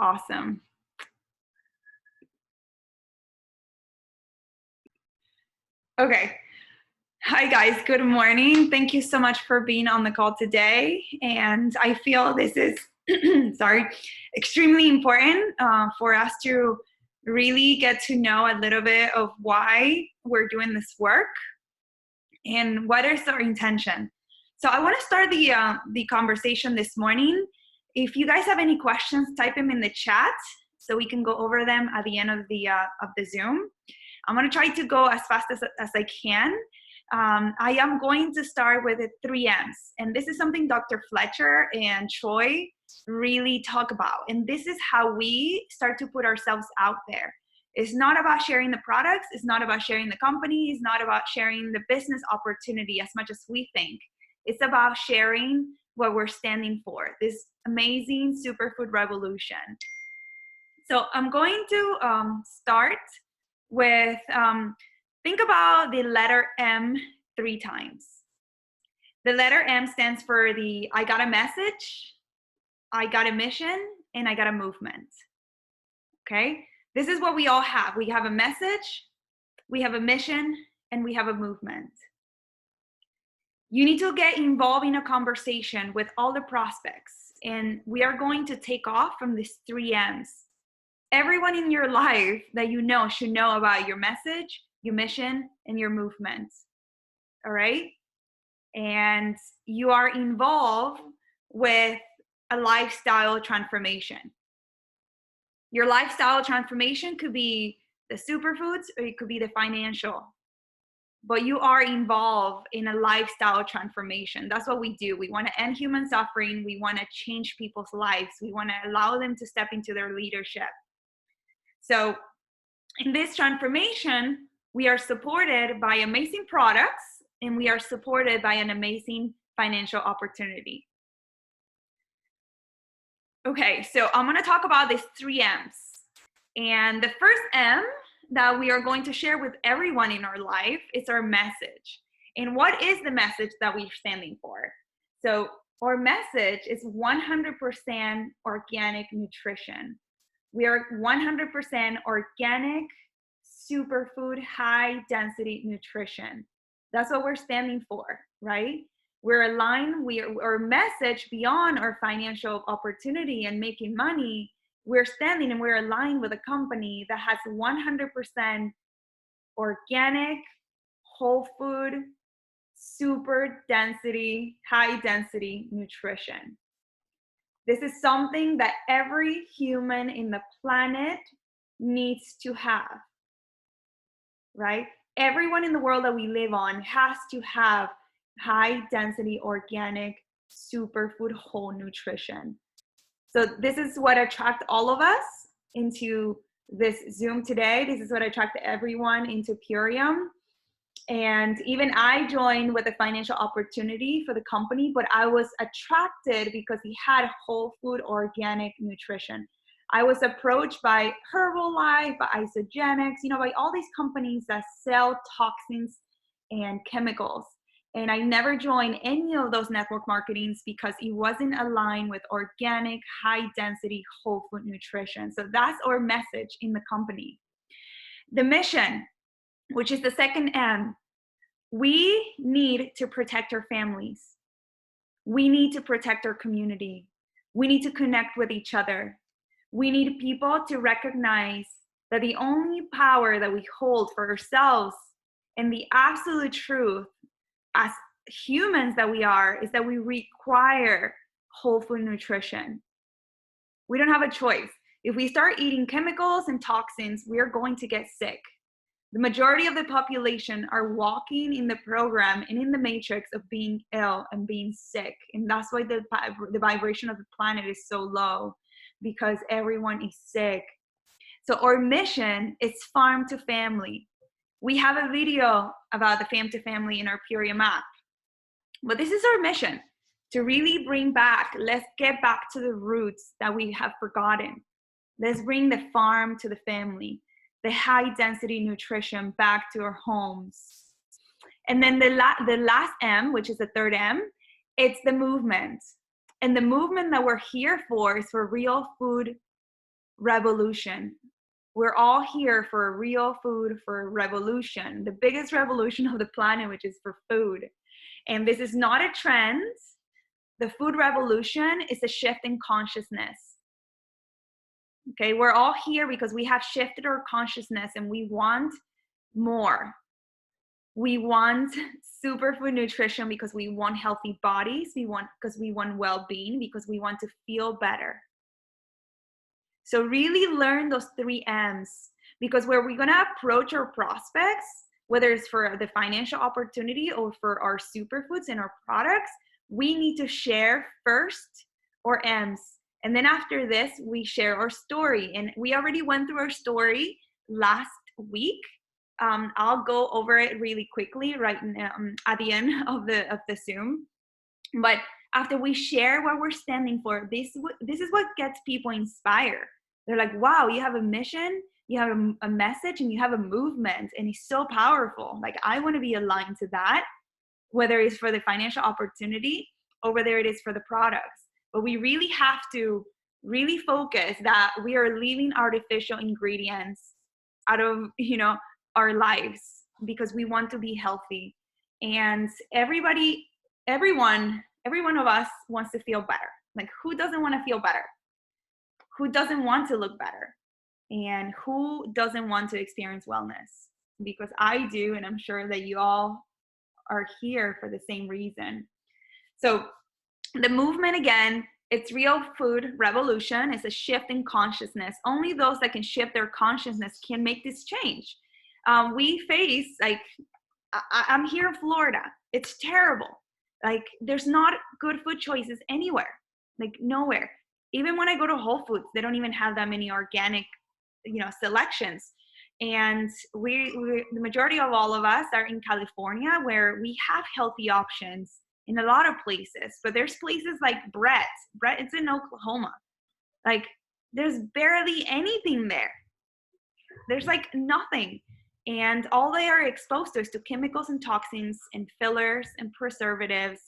Awesome. Okay. Hi guys, good morning. Thank you so much for being on the call today. And I feel this is, sorry, extremely important for us to really get to know a little bit of why we're doing this work and what is our intention. So I want to start the conversation this morning. If you guys have any questions, type them in the chat so we can go over them at the end of the Zoom. I'm going to try to go as fast as I can. I am going to start with the 3 M's, and this is something Dr. Fletcher and Troy really talk about, and this is how we start to put ourselves out there. It's not about sharing the products, it's not about sharing the company, it's not about sharing the business opportunity as much as we think. It's about sharing what we're standing for, this amazing superfood revolution. So I'm going to start with, think about the letter M 3 times. The letter M stands for I got a message, I got a mission, and I got a movement. Okay? This is what we all have. We have a message, we have a mission, and we have a movement. You need to get involved in a conversation with all the prospects, and we are going to take off from these 3 M's. Everyone in your life that you know should know about your message, your mission, and your movement. All right? And you are involved with a lifestyle transformation. Your lifestyle transformation could be the superfoods or it could be the financial. But you are involved in a lifestyle transformation. That's what we do. We want to end human suffering. We want to change people's lives. We want to allow them to step into their leadership. So in this transformation, we are supported by amazing products and we are supported by an amazing financial opportunity. Okay, so I'm going to talk about these 3 M's. And the first M that we are going to share with everyone in our life is our message. And what is the message that we're standing for? So our message is 100% organic nutrition. We are 100% organic, superfood, high density nutrition. That's what we're standing for, right? We're aligned, our message beyond our financial opportunity and making money, we're standing and we're aligned with a company that has 100% organic, whole food, super density, high density nutrition. This is something that every human in the planet needs to have, right? Everyone in the world that we live on has to have high density, organic, superfood, whole nutrition. So this is what attracted all of us into this Zoom today. This is what attracted everyone into Purium. And even I joined with a financial opportunity for the company, but I was attracted because he had whole food organic nutrition. I was approached by Herbalife, by Isogenics, by all these companies that sell toxins and chemicals. And I never joined any of those network marketings because it wasn't aligned with organic, high density, whole food nutrition. So that's our message in the company. The mission, which is the second M, we need to protect our families. We need to protect our community. We need to connect with each other. We need people to recognize that the only power that we hold for ourselves and the absolute truth as humans that we are is that we require whole food nutrition. We don't have a choice. If we start eating chemicals and toxins, we are going to get sick. The majority of the population are walking in the program and in the matrix of being ill and being sick. And that's why the vibration of the planet is so low, because everyone is sick. So our mission is farm to family. We have a video about the farm to family in our Purium app. But this is our mission, to really bring back, let's get back to the roots that we have forgotten. Let's bring the farm to the family, the high density nutrition back to our homes. And then the last M, which is the third M, it's the movement. And the movement that we're here for is for real food revolution. We're all here for a real food for a revolution, the biggest revolution of the planet, which is for food. And this is not a trend. The food revolution is a shift in consciousness. Okay, we're all here because we have shifted our consciousness and we want more. We want superfood nutrition because we want healthy bodies. Because we want well-being, because we want to feel better. So really learn those 3 M's, because where we're gonna approach our prospects, whether it's for the financial opportunity or for our superfoods and our products, we need to share first our M's. And then after this, we share our story. And we already went through our story last week. I'll go over it really quickly right now at the end of the Zoom. But after we share what we're standing for, this is what gets people inspired. They're like, wow, you have a mission, you have a message, and you have a movement, and it's so powerful. Like, I want to be aligned to that, whether it's for the financial opportunity or whether it is for the products. But we really have to really focus that we are leaving artificial ingredients out of, our lives, because we want to be healthy. And every one of us wants to feel better. Like, who doesn't want to feel better? Who doesn't want to look better? And who doesn't want to experience wellness? Because I do, and I'm sure that you all are here for the same reason. So the movement, again, it's real food revolution. It's a shift in consciousness. Only those that can shift their consciousness can make this change. We face, like, I'm here in Florida. It's terrible. Like, there's not good food choices anywhere, like nowhere. Even when I go to Whole Foods, they don't even have that many organic, selections. And the majority of all of us are in California, where we have healthy options in a lot of places. But there's places like Brett, it's in Oklahoma. Like, there's barely anything there. There's like nothing. And all they are exposed to is to chemicals and toxins and fillers and preservatives.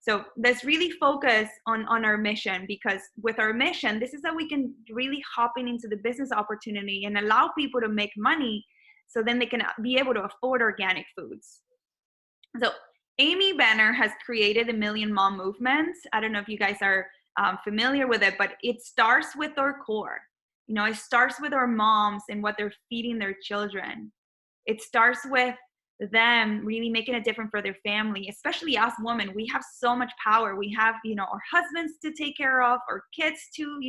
So let's really focus on our mission, because with our mission, this is how we can really hop into the business opportunity and allow people to make money, so then they can be able to afford organic foods. So Amy Banner has created the Million Mom Movement. I don't know if you guys are familiar with it, but it starts with our core. It starts with our moms and what they're feeding their children. It starts with them really making a difference for their family, especially us women. We have so much power. We have, our husbands to take care of, our kids to,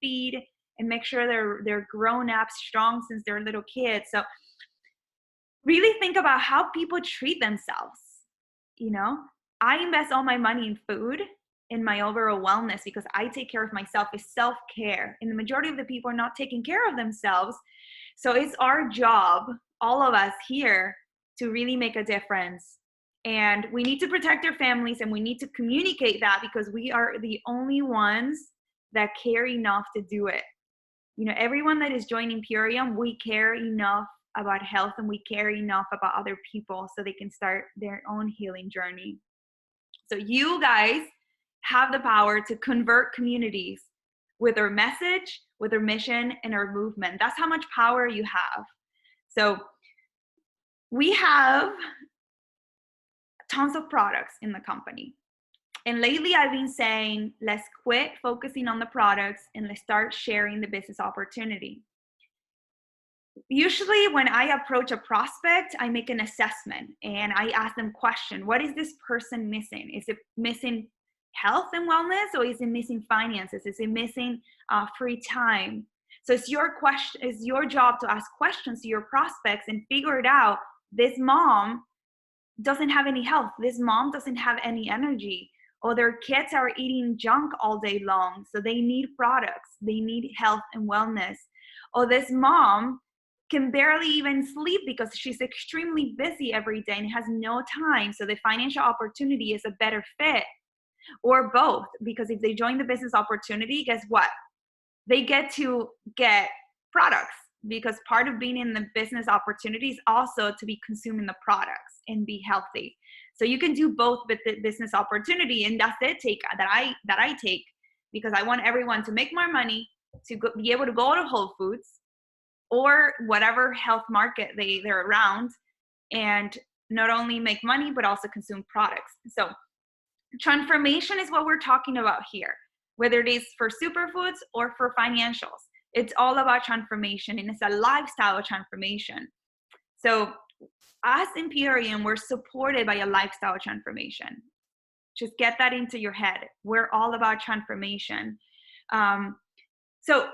feed and make sure they're grown up strong since they're little kids. So really think about how people treat themselves. I invest all my money in food, in my overall wellness, because I take care of myself. It's self-care. And the majority of the people are not taking care of themselves. So it's our job, all of us here, to really make a difference. And we need to protect our families, and we need to communicate that, because we are the only ones that care enough to do it. Everyone that is joining Purium, we care enough about health, and we care enough about other people so they can start their own healing journey. So you guys have the power to convert communities with our message, with our mission, and our movement. That's how much power you have. So we have tons of products in the company. And lately I've been saying, let's quit focusing on the products and let's start sharing the business opportunity. Usually when I approach a prospect, I make an assessment and I ask them question. What is this person missing? Is it missing health and wellness, or is it missing finances? Is it missing free time? So it's your question, it's your job to ask questions to your prospects and figure it out. This mom doesn't have any health. This mom doesn't have any energy, or their kids are eating junk all day long. So they need products. They need health and wellness. Or this mom can barely even sleep because she's extremely busy every day and has no time. So the financial opportunity is a better fit. Or both, because if they join the business opportunity, guess what? They get to get products, because part of being in the business opportunity is also to be consuming the products and be healthy. So you can do both with the business opportunity, and that's the take that I take, because I want everyone to make more money, to be able to go to Whole Foods or whatever health market they're around, and not only make money, but also consume products. So transformation is what we're talking about here, whether it is for superfoods or for financials. It's all about transformation, and it's a lifestyle transformation. So us in Purium, we're supported by a lifestyle transformation. Just get that into your head. We're all about transformation. So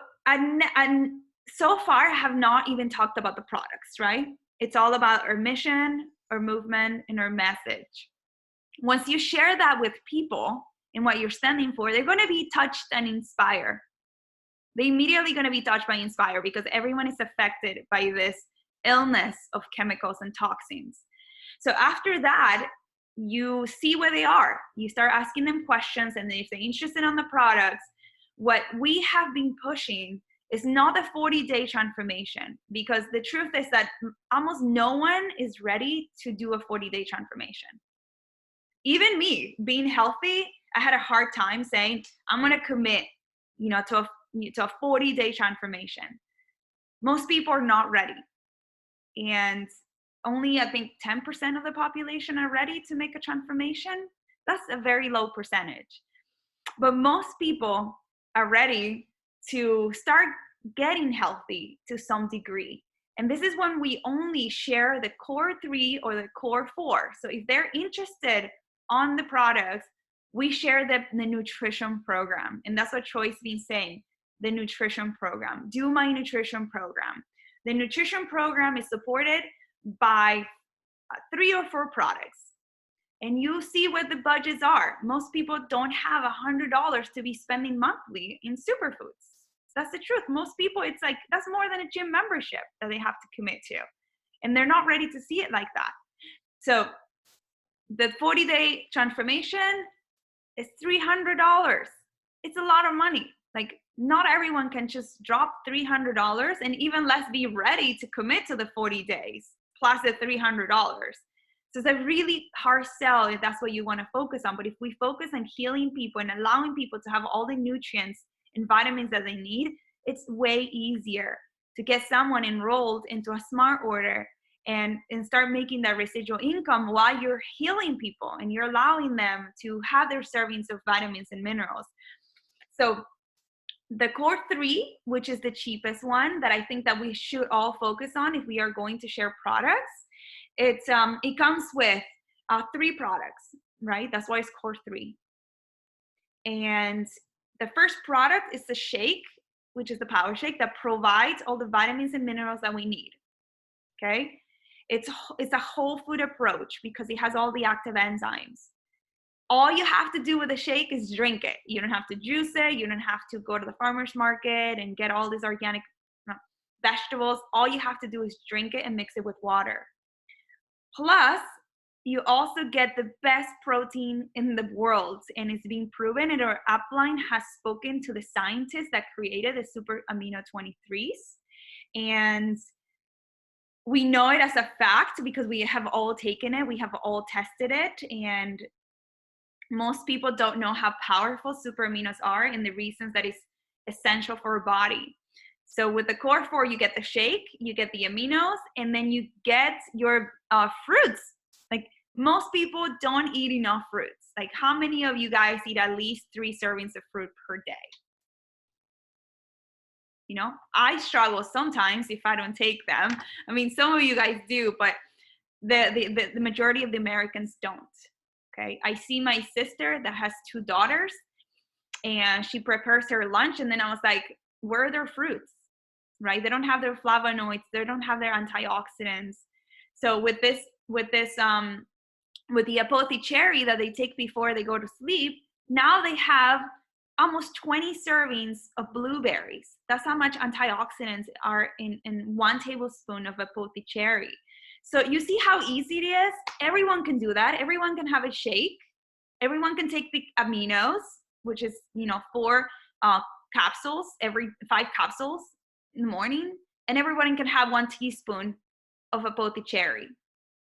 far, I have not even talked about the products, right? It's all about our mission, our movement, and our message. Once you share that with people and what you're standing for, they're going to be touched and inspired. They're immediately going to be touched by inspire, because everyone is affected by this illness of chemicals and toxins. So after that, you see where they are. You start asking them questions, and if they're interested in the products, what we have been pushing is not a 40-day transformation, because the truth is that almost no one is ready to do a 40-day transformation. Even me, being healthy, I had a hard time saying, I'm going to commit, to a 40-day transformation. Most people are not ready. And only, I think, 10% of the population are ready to make a transformation. That's a very low percentage. But most people are ready to start getting healthy to some degree. And this is when we only share the core 3 or the core 4. So if they're interested on the products, we share the nutrition program. And that's what Troy's been saying, the nutrition program. Do my nutrition program. The nutrition program is supported by 3 or 4 products. And you see what the budgets are. Most people don't have $100 to be spending monthly in superfoods. That's the truth. Most people, it's like, that's more than a gym membership that they have to commit to. And they're not ready to see it like that. So the 40-day transformation is $300. It's a lot of money. Like, not everyone can just drop $300 and even less be ready to commit to the 40 days plus the $300. So it's a really hard sell if that's what you want to focus on. But if we focus on healing people and allowing people to have all the nutrients and vitamins that they need, it's way easier to get someone enrolled into a smart order and start making that residual income while you're healing people and you're allowing them to have their servings of vitamins and minerals. So the core 3, which is the cheapest one that I think that we should all focus on if we are going to share products, it comes with 3 products, right? That's why it's core 3. And the first product is the shake, which is the power shake that provides all the vitamins and minerals that we need. Okay, it's a whole food approach because it has all the active enzymes. All you have to do with a shake is drink it. You don't have to juice it. You don't have to go to the farmer's market and get all these organic vegetables. All you have to do is drink it and mix it with water. Plus, you also get the best protein in the world, and it's been proven, and our upline has spoken to the scientists that created the super amino 23s, and we know it as a fact because we have all taken it, we have all tested it, and most people don't know how powerful super aminos are and the reasons that it's essential for our body. So with the core 4, you get the shake, you get the aminos, and then you get your fruits. Like, most people don't eat enough fruits. Like, how many of you guys eat at least 3 servings of fruit per day? You know, I struggle sometimes if I don't take them. I mean, some of you guys do, but the majority of the Americans don't. Okay, I see my sister that has 2 daughters, and she prepares her lunch, and then I was like, where are their fruits? Right? They don't have their flavonoids, they don't have their antioxidants. So with the Apothe cherry that they take before they go to sleep, now they have almost 20 servings of blueberries. That's how much antioxidants are in 1 tablespoon of Apothe cherry. So you see how easy it is? Everyone can do that. Everyone can have a shake. Everyone can take the aminos, which is, 4 capsules, every 5 capsules in the morning, and everyone can have 1 teaspoon of Apothe cherry.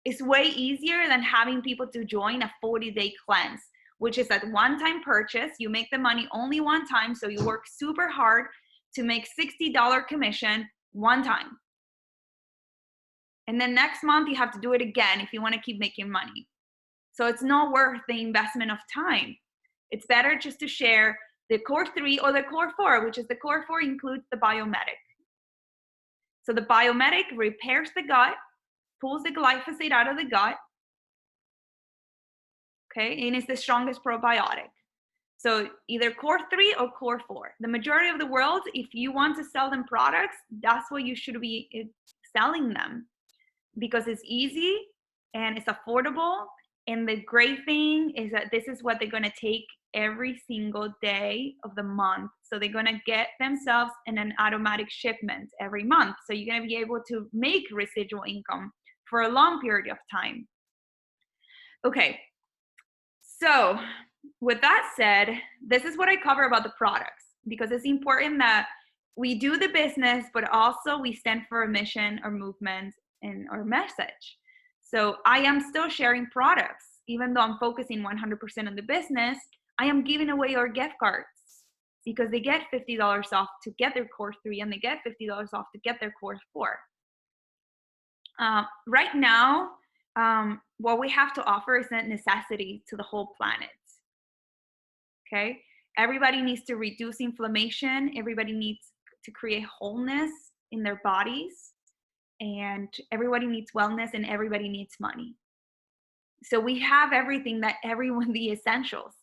It's way easier than having people to join a 40-day cleanse, which is at one-time purchase. You make the money only one time, so you work super hard to make $60 commission one time. And then next month, you have to do it again if you want to keep making money. So it's not worth the investment of time. It's better just to share the core 3 or the core 4, which is the core 4 includes the biometic. So the biometic repairs the gut, pulls the glyphosate out of the gut, okay, and it's the strongest probiotic. So either core 3 or core 4. The majority of the world, if you want to sell them products, that's what you should be selling them, because it's easy and it's affordable. And the great thing is that this is what they're going to take every single day of the month. So they're going to get themselves in an automatic shipment every month. So you're going to be able to make residual income for a long period of time. Okay. So with that said, this is what I cover about the products, because it's important that we do the business, but also we stand for a mission or movement and our message. So I am still sharing products, even though I'm focusing 100% on the business. I am giving away our gift cards because they get $50 off to get their core 3 and they get $50 off to get their core 4. Right now, what we have to offer is a necessity to the whole planet. Okay, everybody needs to reduce inflammation. Everybody needs to create wholeness in their bodies, and everybody needs wellness, and everybody needs money. So we have everything that everyone, the essentials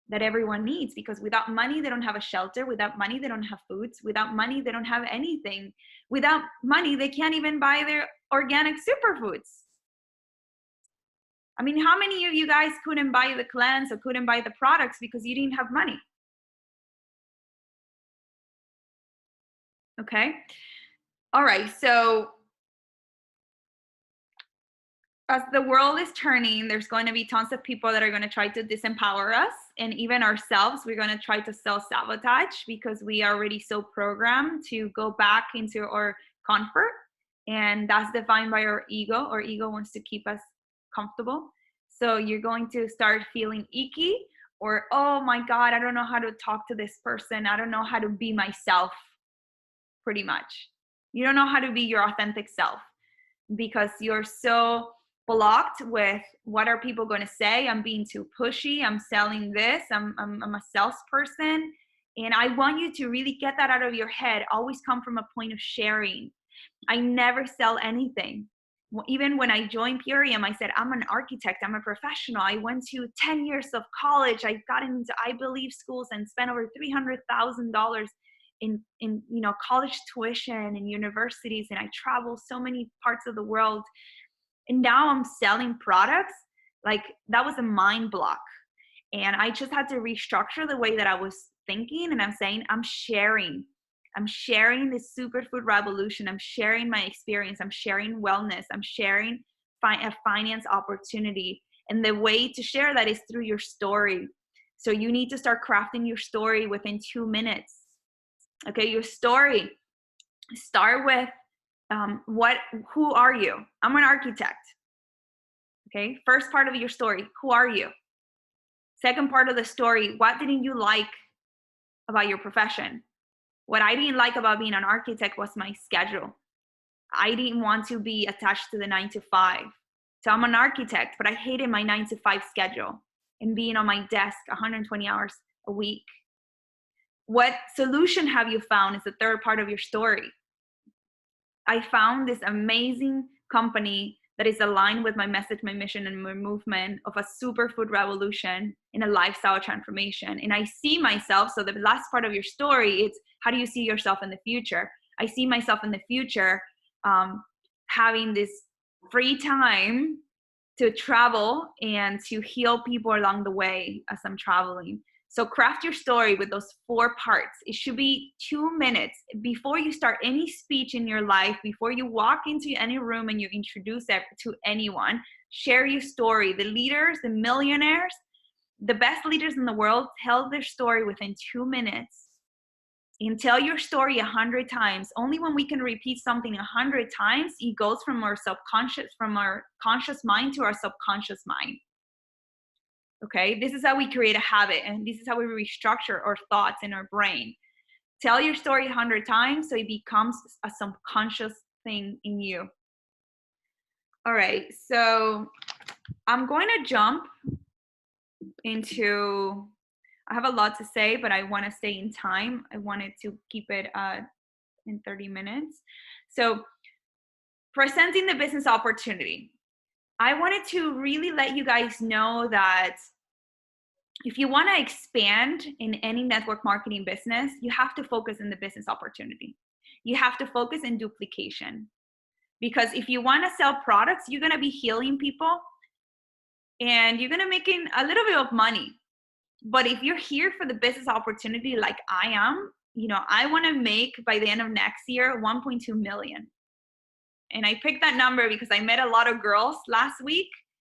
that everyone needs, because without money, they don't have a shelter. Without money, they don't have foods. Without money, they don't have anything. Without money, they can't even buy their organic superfoods. I mean, how many of you guys couldn't buy the cleanse or couldn't buy the products because you didn't have money? Okay. All right. So as the world is turning, there's going to be tons of people that are going to try to disempower us, and even ourselves. We're going to try to self-sabotage because we are already so programmed to go back into our comfort, and that's defined by our ego. Our ego wants to keep us comfortable. So you're going to start feeling icky, or, oh my God, I don't know how to talk to this person. I don't know how to be myself, pretty much. You don't know how to be your authentic self because you're so blocked with what are people going to say. I'm being too pushy. I'm selling this. I'm a salesperson. And I want you to really get that out of your head. Always come from a point of sharing. I never sell anything. Even when I joined Purium, I said, I'm an architect. I'm a professional. I went to 10 years of college. I got into I Believe schools and spent over $300,000 in college tuition and universities. And I travel so many parts of the world. And now I'm selling products. Like, that was a mind block. And I just had to restructure the way that I was thinking. And I'm saying, I'm sharing this superfood revolution. I'm sharing my experience. I'm sharing wellness. I'm sharing a finance opportunity. And the way to share that is through your story. So you need to start crafting your story within 2 minutes. Okay, your story. Start with who are you? I'm an architect. Okay, first part of your story, who are you? Second part of the story, what didn't you like about your profession? What I didn't like about being an architect was my schedule. I didn't want to be attached to the 9 to 5. So I'm an architect, but I hated my 9 to 5 schedule and being on my desk 120 hours a week. What solution have you found is the third part of your story. I found this amazing company that is aligned with my message, my mission, and my movement of a superfood revolution in a lifestyle transformation. And I see myself, so the last part of your story, it's how do you see yourself in the future? I see myself in the future having this free time to travel and to heal people along the way as I'm traveling. So craft your story with those 4 parts. It should be 2 minutes before you start any speech in your life, before you walk into any room and you introduce it to anyone. Share your story. The leaders, the millionaires, the best leaders in the world tell their story within 2 minutes. And tell your story 100 times. Only when we can repeat something 100 times, it goes from our conscious mind to our subconscious mind. Okay, this is how we create a habit, and this is how we restructure our thoughts in our brain. Tell your story 100 times so it becomes a subconscious thing in you. All right, so I'm going to jump into, I have a lot to say, but I want to stay in time. I wanted to keep it in 30 minutes. So presenting the business opportunity. I wanted to really let you guys know that if you want to expand in any network marketing business, you have to focus on the business opportunity. You have to focus in duplication. Because if you want to sell products, you're going to be healing people and you're going to make a little bit of money. But if you're here for the business opportunity like I am, I want to make by the end of next year 1.2 million. And I picked that number because I met a lot of girls last week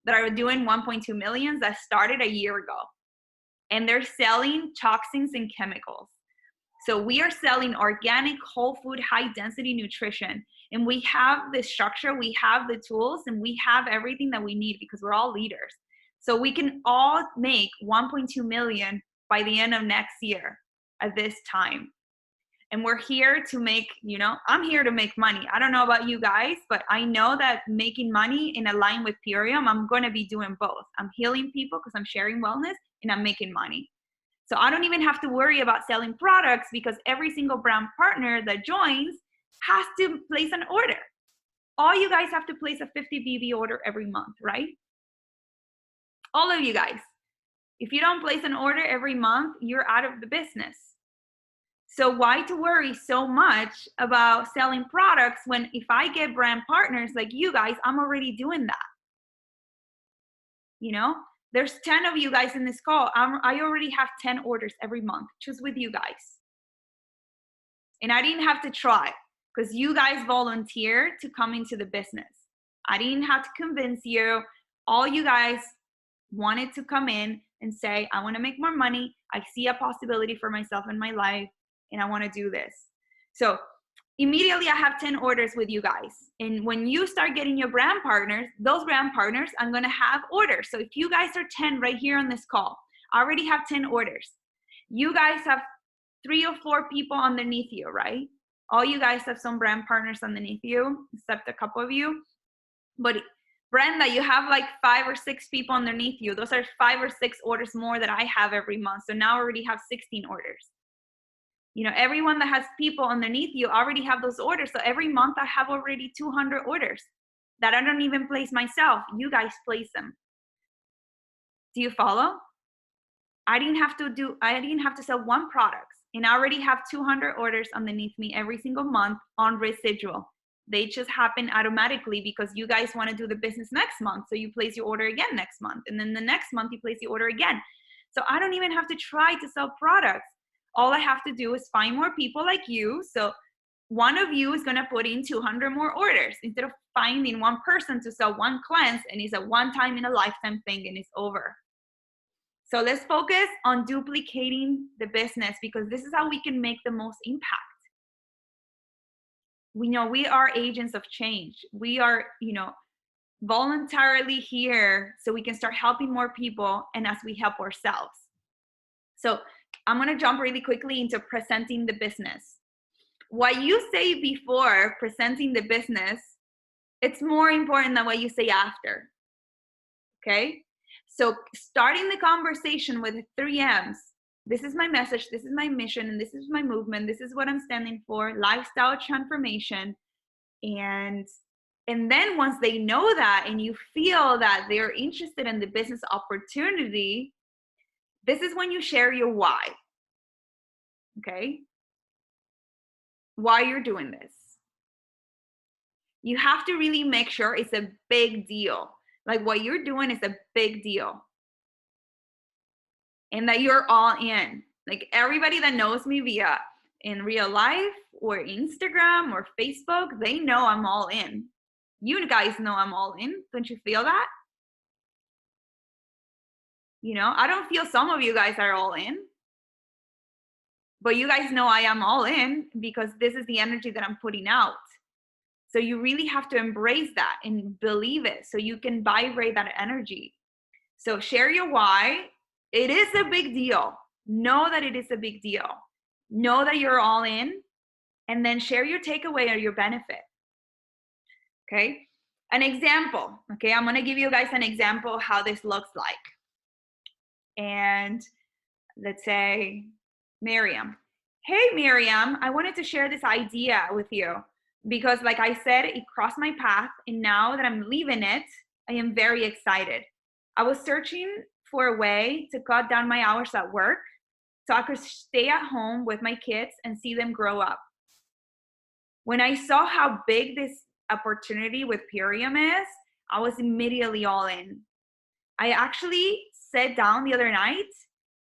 that are doing 1.2 million that started a year ago. And they're selling toxins and chemicals. So we are selling organic, whole food, high density nutrition. And we have the structure, we have the tools, and we have everything that we need because we're all leaders. So we can all make 1.2 million by the end of next year at this time. And we're here to make, I'm here to make money. I don't know about you guys, but I know that making money in a line with Purium, I'm going to be doing both. I'm healing people because I'm sharing wellness and I'm making money. So I don't even have to worry about selling products because every single brand partner that joins has to place an order. All you guys have to place a 50 BB order every month, right? All of you guys. If you don't place an order every month, you're out of the business. So why to worry so much about selling products when if I get brand partners like you guys, I'm already doing that. There's 10 of you guys in this call. I already have 10 orders every month just with you guys. And I didn't have to try because you guys volunteered to come into the business. I didn't have to convince you. All you guys wanted to come in and say, I want to make more money. I see a possibility for myself in my life and I want to do this. So immediately I have 10 orders with you guys. And when you start getting your brand partners, those brand partners, I'm going to have orders. So if you guys are 10 right here on this call, I already have 10 orders. You guys have 3 or 4 people underneath you, right? All you guys have some brand partners underneath you, except a couple of you. But Brenda, you have like 5 or 6 people underneath you. Those are 5 or 6 orders more that I have every month. So now I already have 16 orders. Everyone that has people underneath you already have those orders. So every month I have already 200 orders that I don't even place myself. You guys place them. Do you follow? I didn't have to sell one product. And I already have 200 orders underneath me every single month on residual. They just happen automatically because you guys want to do the business next month. So you place your order again next month. And then the next month you place the order again. So I don't even have to try to sell products. All I have to do is find more people like you. So one of you is going to put in 200 more orders instead of finding one person to sell one cleanse and it's a one-time in a lifetime thing and it's over. So let's focus on duplicating the business because this is how we can make the most impact. We know we are agents of change. We are, voluntarily here so we can start helping more people and as we help ourselves. So I'm going to jump really quickly into presenting the business. What you say before presenting the business, it's more important than what you say after. Okay? So starting the conversation with 3 M's. This is my message, this is my mission, and this is my movement. This is what I'm standing for, lifestyle transformation. And then once they know that and you feel that they're interested in the business opportunity, this is when you share your why. Okay? Why you're doing this. You have to really make sure it's a big deal. Like what you're doing is a big deal. And that you're all in. Like everybody that knows me via in real life or Instagram or Facebook, they know I'm all in. You guys know I'm all in. Don't you feel that? I don't feel some of you guys are all in. But you guys know I am all in because this is the energy that I'm putting out. So you really have to embrace that and believe it so you can vibrate that energy. So share your why. It is a big deal. Know that it is a big deal. Know that you're all in, and then share your takeaway or your benefit. Okay? An example. Okay, I'm gonna give you guys an example how this looks like. And let's say Miriam. Hey Miriam, I wanted to share this idea with you because like I said, it crossed my path, and now that I'm leaving it, I am very excited. I was searching for a way to cut down my hours at work so I could stay at home with my kids and see them grow up. When I saw how big this opportunity with Purium is, I was immediately all in. I actually sat down the other night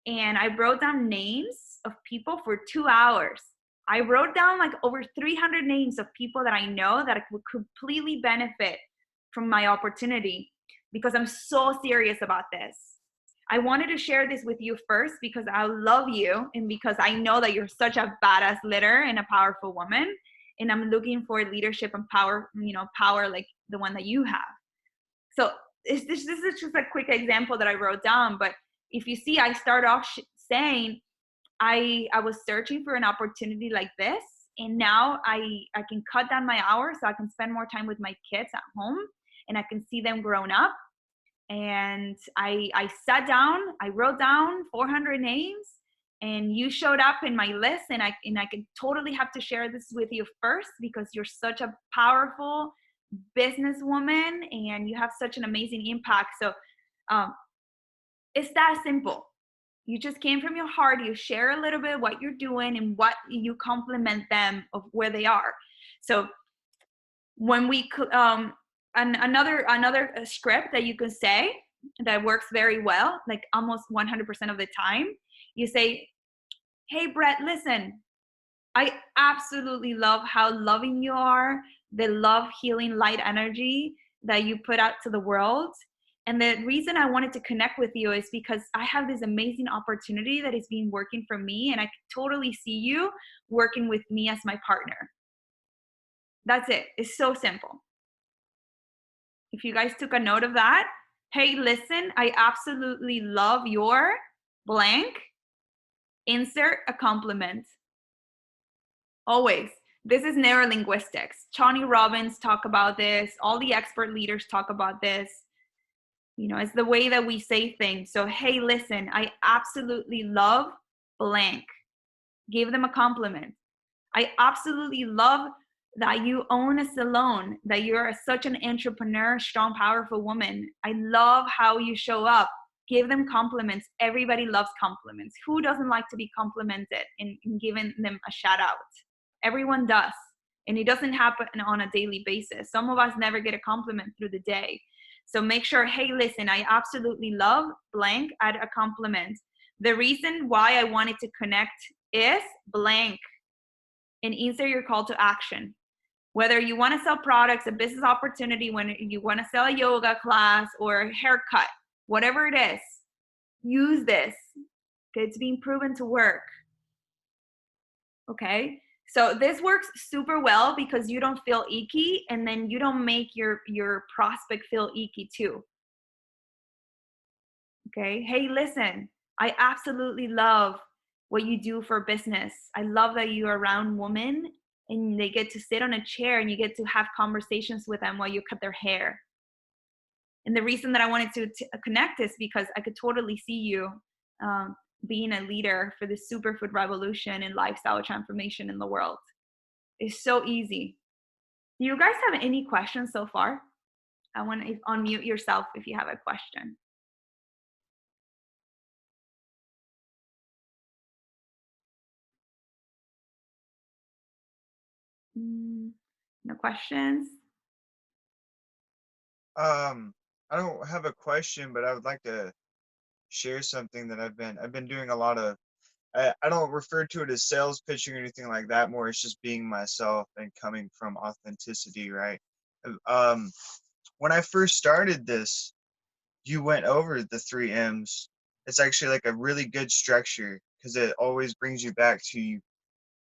and I wrote down names of people for 2 hours. I wrote down like over 300 names of people that I know that would completely benefit from my opportunity because I'm so serious about this. I wanted to share this with you first because I love you and because I know that you're such a badass leader and a powerful woman. And I'm looking for leadership and power, power like the one that you have. So this is just a quick example that I wrote down. But if you see, I start off saying I was searching for an opportunity like this, and now I can cut down my hours so I can spend more time with my kids at home, and I can see them grown up. And I sat down, I wrote down 400 names, and you showed up in my list, and I can totally have to share this with you first because you're such a powerful businesswoman and you have such an amazing impact. So it's that simple. You just came from your heart, you share a little bit what you're doing and what you compliment them of where they are. So when we another script that you can say that works very well, like almost 100% of the time, you say, hey Brett, listen, I absolutely love how loving you are, the love, healing, light energy that you put out to the world. And the reason I wanted to connect with you is because I have this amazing opportunity that is being working for me, and I could totally see you working with me as my partner. That's it. It's so simple. If you guys took a note of that, hey, listen, I absolutely love your blank. Insert a compliment. Always. This is neurolinguistics. Tony Robbins talk about this. All the expert leaders talk about this. It's the way that we say things. So, hey, listen, I absolutely love blank. Give them a compliment. I absolutely love that you own a salon, that you're such an entrepreneur, strong, powerful woman. I love how you show up. Give them compliments. Everybody loves compliments. Who doesn't like to be complimented and giving them a shout out? Everyone does. And it doesn't happen on a daily basis. Some of us never get a compliment through the day. So make sure, hey, listen, I absolutely love blank, add a compliment. The reason why I wanted to connect is blank, and insert your call to action. Whether you want to sell products, a business opportunity, when you want to sell a yoga class or a haircut, whatever it is, use this. Okay, it's being proven to work. Okay, so this works super well because you don't feel icky, and then you don't make your prospect feel icky too. Okay, hey, listen, I absolutely love what you do for business. I love that you're around women and they get to sit on a chair and you get to have conversations with them while you cut their hair. And the reason that I wanted to connect is because I could totally see you being a leader for the superfood revolution and lifestyle transformation in the world. It's so easy. Do you guys have any questions so far? I want to unmute yourself if you have a question. No questions? I don't have a question, but I would like to share something that I've been doing a lot of. I don't refer to it as sales pitching or anything like that. More, it's just being myself and coming from authenticity, right? Um, when I first started this, you went over the 3 M's. It's actually like a really good structure because it always brings you back to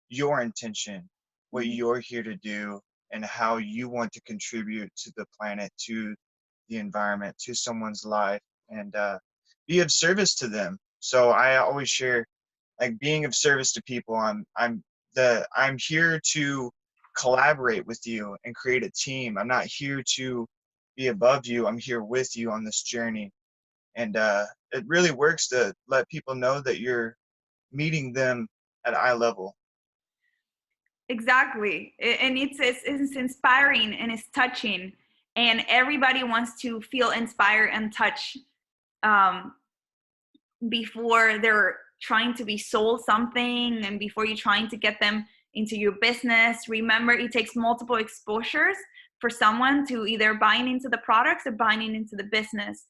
your intention, what you're here to do, and how you want to contribute to the planet, to the environment, to someone's life, and be of service to them. So I always share like being of service to people. I'm here to collaborate with you and create a team. I'm not here to be above you. I'm here with you on this journey. And it really works to let people know that you're meeting them at eye level. Exactly. And it's inspiring and it's touching. And everybody wants to feel inspired and touched before they're trying to be sold something and before you're trying to get them into your business. Remember, it takes multiple exposures for someone to either buying into the products or buying into the business.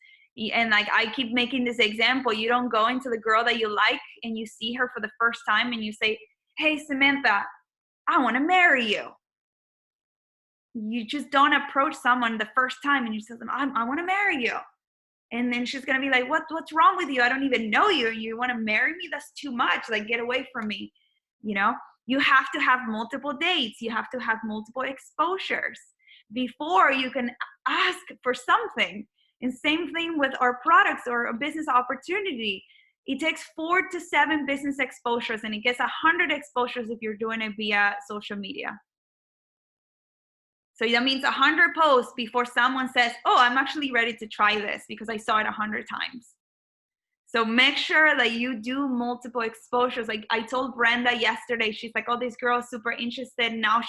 And like I keep making this example, you don't go into the girl that you like and you see her for the first time and you say, hey, Samantha, I want to marry you. You just don't approach someone the first time and you say, I want to marry you. And then she's going to be like, what's wrong with you? I don't even know you. You want to marry me? That's too much. Like, get away from me. You know, you have to have multiple dates. You have to have multiple exposures before you can ask for something. And same thing with our products or a business opportunity. It takes 4 to 7 business exposures, and it gets 100 exposures if you're doing it via social media. So that means 100 posts before someone says, oh, I'm actually ready to try this because I saw it 100 times. So make sure that you do multiple exposures. Like I told Brenda yesterday, she's like, oh, this girl is super interested. Now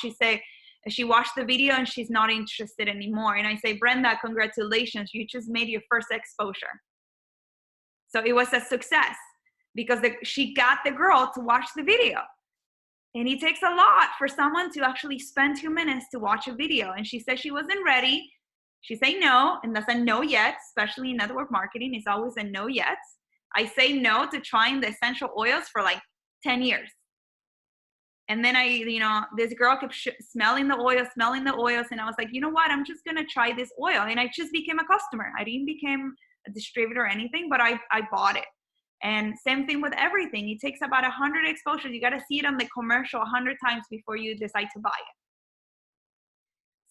she watched the video and she's not interested anymore. And I say, Brenda, congratulations. You just made your first exposure. So it was a success because she got the girl to watch the video. And it takes a lot for someone to actually spend 2 minutes to watch a video. And she said she wasn't ready. She said no, and that's a no yet, especially in network marketing. It's always a no yet. I say no to trying the essential oils for like 10 years. And then this girl kept smelling the oils. And I was like, you know what? I'm just going to try this oil. And I just became a customer. I didn't become a distributor or anything, but I bought it. And same thing with everything. It takes about 100 exposures. You got to see it on the commercial 100 times before you decide to buy it.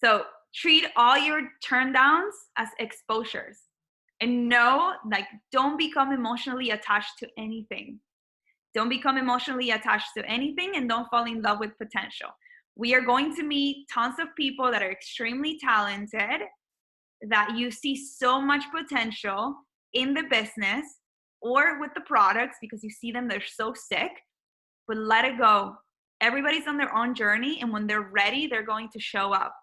So treat all your turn downs as exposures. And don't become emotionally attached to anything. Don't become emotionally attached to anything and don't fall in love with potential. We are going to meet tons of people that are extremely talented, that you see so much potential in the business or with the products because you see them, they're so sick, but let it go. Everybody's on their own journey, and when they're ready, they're going to show up.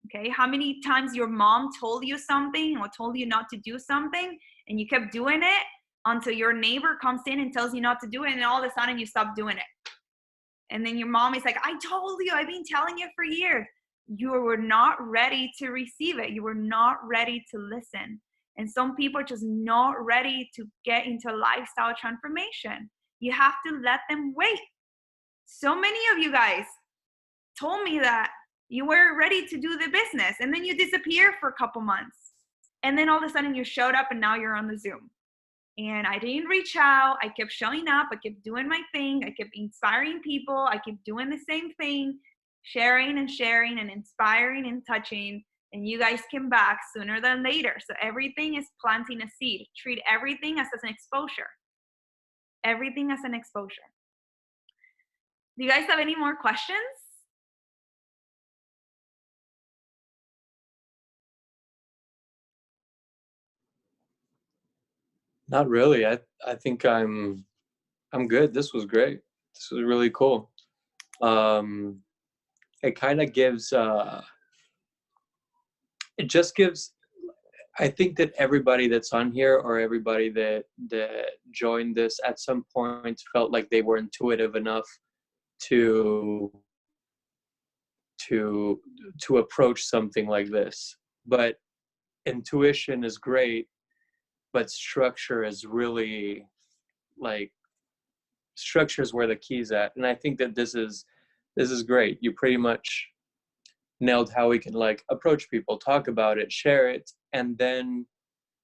Okay, how many times your mom told you something or told you not to do something and you kept doing it until your neighbor comes in and tells you not to do it, and all of a sudden you stop doing it. And then your mom is like, I told you, I've been telling you for years. You were not ready to receive it. You were not ready to listen. And some people are just not ready to get into lifestyle transformation. You have to let them wait. So many of you guys told me that you were ready to do the business, and then you disappeared for a couple months. And then all of a sudden you showed up and now you're on the Zoom. And I didn't reach out. I kept showing up. I kept doing my thing. I kept inspiring people. I kept doing the same thing, sharing and inspiring and touching. And you guys came back sooner than later. So everything is planting a seed. Treat everything as an exposure. Everything as an exposure. Do you guys have any more questions? Not really. I think I'm good. This was great. This was really cool. It kind of gives it just gives, I think that everybody that's on here or everybody that joined this at some point felt like they were intuitive enough to approach something like this. But intuition is great, but structure is really, like, structure is where the key's at. And I think that this is great. You pretty much nailed how we can like approach people, talk about it, share it, and then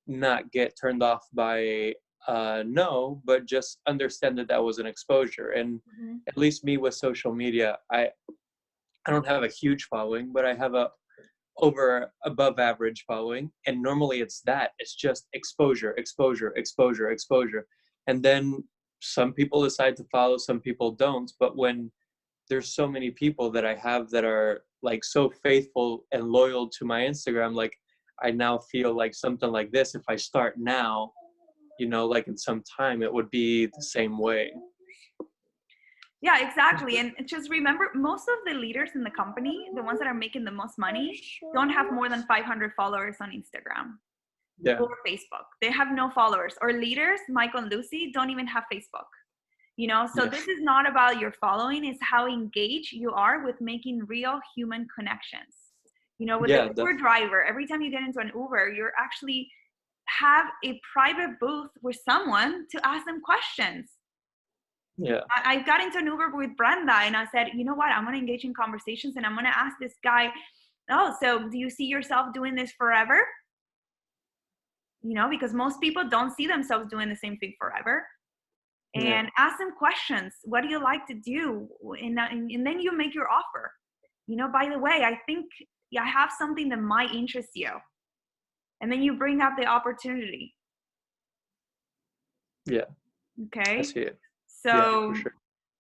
not get turned off by no, but just understand that that was an exposure. And at least me with social media, I don't have a huge following, but I have a above average following, and normally it's just exposure. And then some people decide to follow, some people don't. But when there's so many people that I have that are like so faithful and loyal to my Instagram, like I now feel like something like this, if I start now, you know, like in some time, it would be the same way. Yeah, exactly. And just remember, most of the leaders in the company, the ones that are making the most money, don't have more than 500 followers on Instagram or Facebook. They have no followers. Or leaders, Michael and Lucy, don't even have Facebook. You know, so this is not about your following, it's how engaged you are with making real human connections. You know, with the Uber driver, every time you get into an Uber, you're actually have a private booth with someone to ask them questions. Yeah. I got into an Uber with Brenda and I said, you know what, I'm going to engage in conversations and I'm going to ask this guy, oh, so do you see yourself doing this forever? You know, because most people don't see themselves doing the same thing forever. And ask them questions. What do you like to do? And then you make your offer. You know, by the way, I think I have something that might interest you. And then you bring up the opportunity. Yeah. Okay. I see it. So yeah, for sure.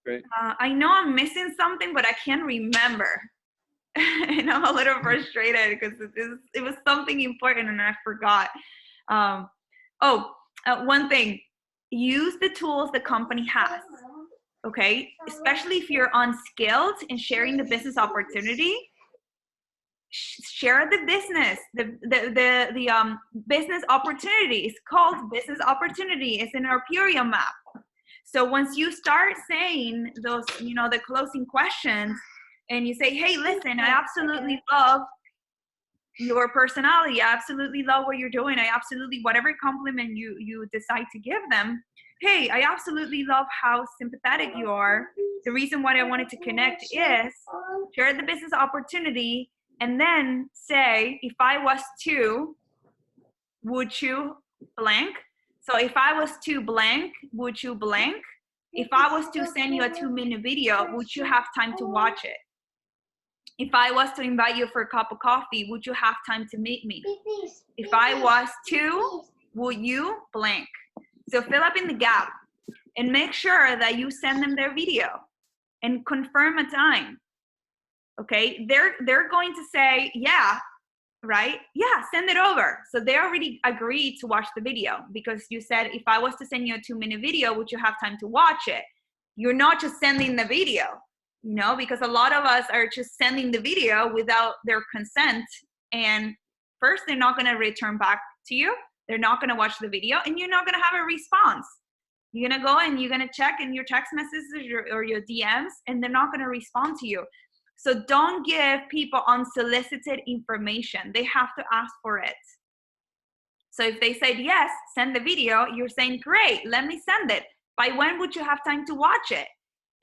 Great. I know I'm missing something, but I can't remember. And I'm a little frustrated because it was something important and I forgot. One thing. Use the tools the company has, okay? Especially if you're unskilled in sharing the business opportunity, share the business, the business opportunity. It's called business opportunity. It's in our Purium map. So once you start saying those, you know, the closing questions, and you say, hey, listen, I absolutely love your personality. I absolutely love what you're doing. I absolutely, whatever compliment you decide to give them. Hey, I absolutely love how sympathetic you are. The reason why I wanted to connect is share the business opportunity and then say, if I was to, would you blank? So if I was to blank, would you blank? If I was to send you a 2-minute video, would you have time to watch it? If I was to invite you for a cup of coffee, would you have time to meet me? If I was to, would you blank? So fill up in the gap and make sure that you send them their video and confirm a time. Okay, they're going to say, yeah, right? Yeah, send it over. So they already agreed to watch the video because you said, if I was to send you a 2-minute video, would you have time to watch it? You're not just sending the video. You know, because a lot of us are just sending the video without their consent. And first, they're not going to return back to you. They're not going to watch the video and you're not going to have a response. You're going to go and you're going to check in your text messages or your DMs and they're not going to respond to you. So don't give people unsolicited information. They have to ask for it. So if they said, yes, send the video, you're saying, great, let me send it. By when would you have time to watch it?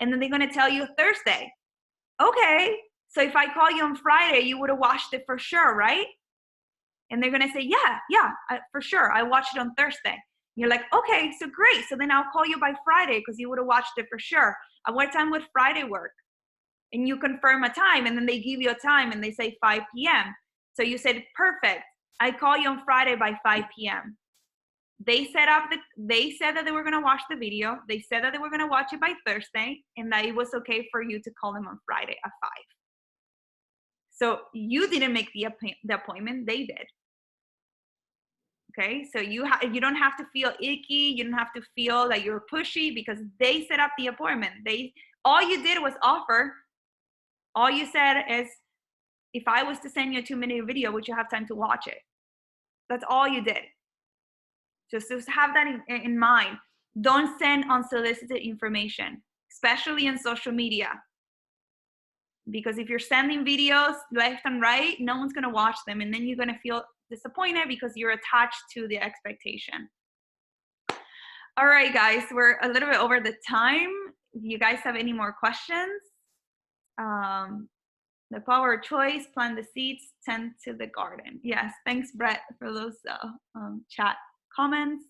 And then they're going to tell you Thursday. Okay, so if I call you on Friday, you would have watched it for sure, right? And they're going to say, yeah, for sure. I watched it on Thursday. You're like, okay, so great. So then I'll call you by Friday because you would have watched it for sure. At what time would Friday work? And you confirm a time and then they give you a time and they say 5 p.m. So you said, perfect. I call you on Friday by 5 p.m. They said that they were going to watch the video. They said that they were going to watch it by Thursday and that it was okay for you to call them on Friday at 5. So you didn't make the appointment, they did. Okay, so you don't have to feel icky. You don't have to feel like you're pushy because they set up the appointment. All you did was offer. All you said is, if I was to send you a 2-minute video, would you have time to watch it? That's all you did. Just have that in mind. Don't send unsolicited information, especially in social media. Because if you're sending videos left and right, no one's going to watch them. And then you're going to feel disappointed because you're attached to the expectation. All right, guys, we're a little bit over the time. If you guys have any more questions? The power of choice, plant the seeds, tend to the garden. Yes, thanks, Brett, for those chat comments.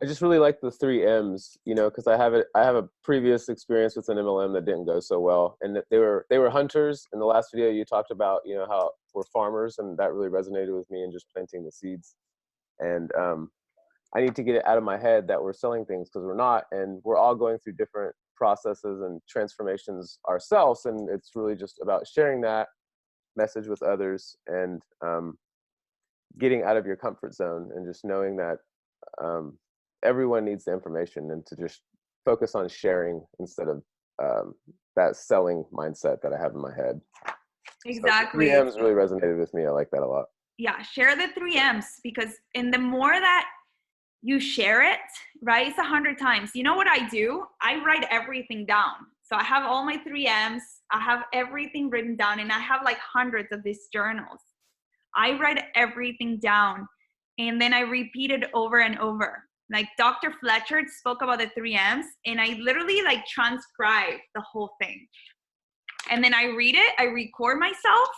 I just really like the 3 M's, you know, because I have a previous experience with an MLM that didn't go so well, and they were hunters. In the last video, you talked about, you know, how we're farmers, and that really resonated with me, and just planting the seeds. And I need to get it out of my head that we're selling things, because we're not, and we're all going through different processes and transformations ourselves, and it's really just about sharing that message with others, and getting out of your comfort zone, and just knowing that everyone needs the information, and to just focus on sharing instead of that selling mindset that I have in my head. Exactly. So 3Ms really resonated with me. I like that a lot. Yeah, share the 3Ms, because the more that you share it, right, it's 100 times. You know what I do? I write everything down. So I have all my 3Ms, I have everything written down, and I have like hundreds of these journals. I write everything down, and then I repeat it over and over. Like Dr. Fletcher spoke about the 3Ms, and I literally like transcribe the whole thing. And then I read it, I record myself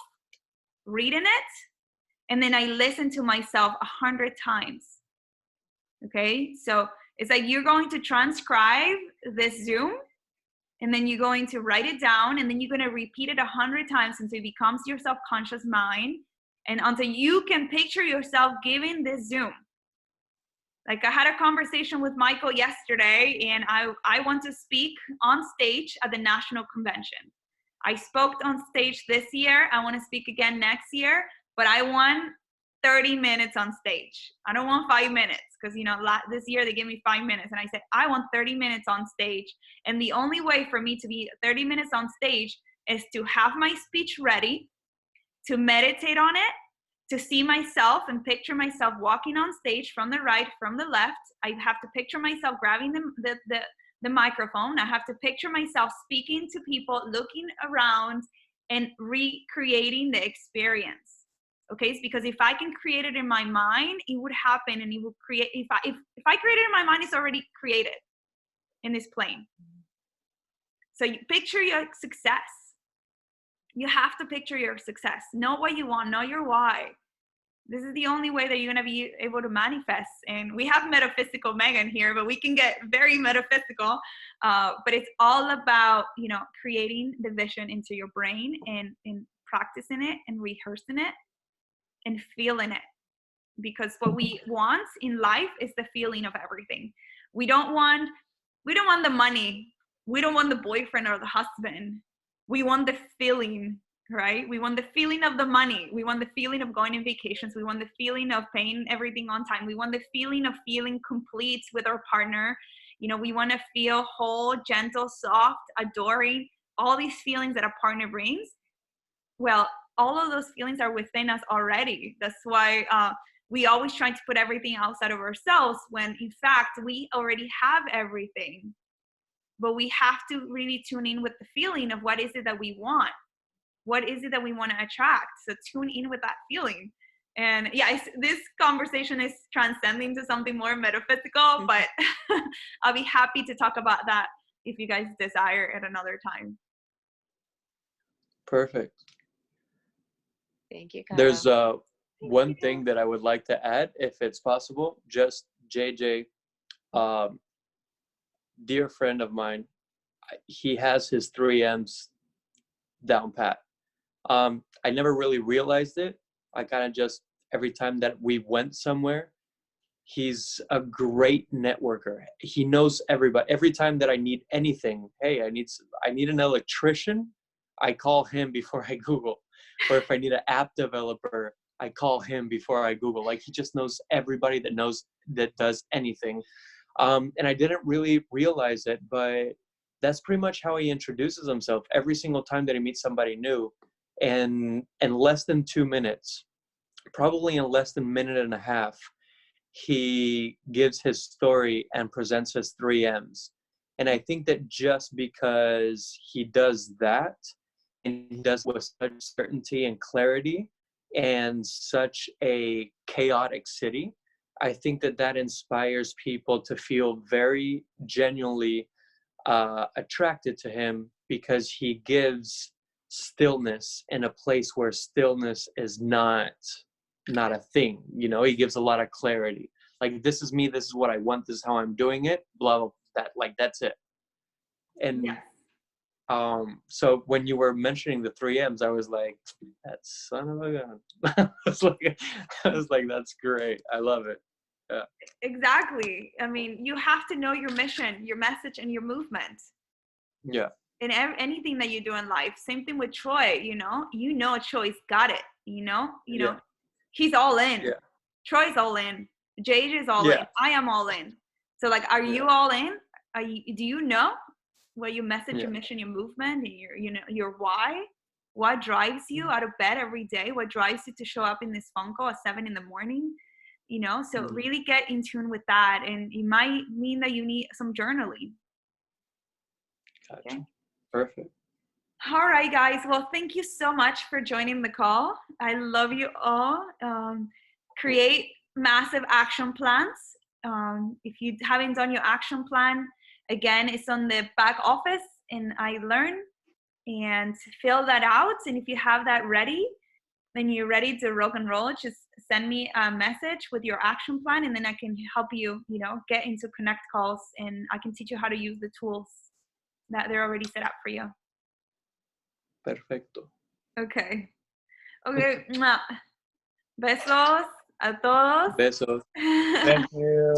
reading it, and then I listen to myself 100 times. Okay, so it's like you're going to transcribe this Zoom, and then you're going to write it down, and then you're going to repeat it 100 times until it becomes your subconscious mind, and until you can picture yourself giving this Zoom. Like I had a conversation with Michael yesterday, and I want to speak on stage at the national convention. I spoke on stage this year. I want to speak again next year, but I want 30 minutes on stage. I don't want 5 minutes, because this year they gave me 5 minutes, and I said I want 30 minutes on stage. And the only way for me to be 30 minutes on stage is to have my speech ready, to meditate on it, to see myself and picture myself walking on stage from the right, from the left. I have to picture myself grabbing the microphone. I have to picture myself speaking to people, looking around, and recreating the experience. Okay, it's because if I can create it in my mind, it would happen, and it will create. If I create it in my mind, it's already created in this plane. So you picture your success. You have to picture your success. Know what you want. Know your why. This is the only way that you're going to be able to manifest. And we have metaphysical Megan here, but we can get very metaphysical. But it's all about, creating the vision into your brain, and practicing it and rehearsing it and feeling it. Because what we want in life is the feeling of everything. We don't want the money. We don't want the boyfriend or the husband. We want the feeling, right? We want the feeling of the money. We want the feeling of going on vacations. We want the feeling of paying everything on time. We want the feeling of feeling complete with our partner. We want to feel whole, gentle, soft, adoring, all these feelings that a partner brings. Well, all of those feelings are within us already. That's why we always try to put everything outside of ourselves, when in fact we already have everything. But we have to really tune in with the feeling of what is it that we want. What is it that we want to attract? So tune in with that feeling. And yeah, this conversation is transcending to something more metaphysical, but I'll be happy to talk about that if you guys desire at another time. Perfect. Thank you, Kyle. There's one thing that I would like to add, if it's possible. Just JJ, dear friend of mine, he has his 3Ms down pat. I never really realized it. I kind of just, every time that we went somewhere, he's a great networker. He knows everybody. Every time that I need anything, hey, I need an electrician, I call him before I Google. Or if I need an app developer, I call him before I Google. Like, he just knows everybody that does anything. And I didn't really realize it, but that's pretty much how he introduces himself every single time that he meets somebody new. And in less than 2 minutes, probably in less than a minute and a half, he gives his story and presents his 3Ms. And I think that just because he does that, and he does with such certainty and clarity and such a chaotic city, I think that inspires people to feel very genuinely attracted to him, because he gives stillness in a place where stillness is not a thing. He gives a lot of clarity. Like, this is me, this is what I want, this is how I'm doing it, blah, blah, that, like, that's it. And yeah. So when you were mentioning the 3Ms, I was like, that son of a gun. I was like, that's great. I love it. Exactly. I mean, you have to know your mission, your message, and your movement Yeah. in anything that you do in life. Same thing with Troy. Troy's got it. Yeah. He's all in. Yeah. Troy's all in. JJ is all in. Yeah. I am all in. So, like, are you all in? Do you know what your message, your mission, your movement, and your why? What drives you out of bed every day? What drives you to show up in this phone call at 7 a.m? So really get in tune with that, and it might mean that you need some journaling. Gotcha. Okay. Perfect. All right, guys. Well, thank you so much for joining the call. I love you all. Create massive action plans. If you haven't done your action plan, again, it's on the back office in I Learn, and fill that out. And if you have that ready, when you're ready to rock and roll, just send me a message with your action plan, and then I can help you, get into connect calls, and I can teach you how to use the tools that they're already set up for you. Perfecto. Okay. Mwah. Besos a todos. Besos. Thank you.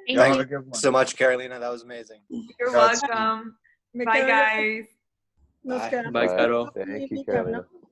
Thank Y'all you. have a good one. So much, Carolina. That was amazing. You're Godspeed. welcome. Me Bye, quedo- guys. Nos Bye. quedamos Bye, All Caro. right. Thank you, Carolina, Carolina. ¿no?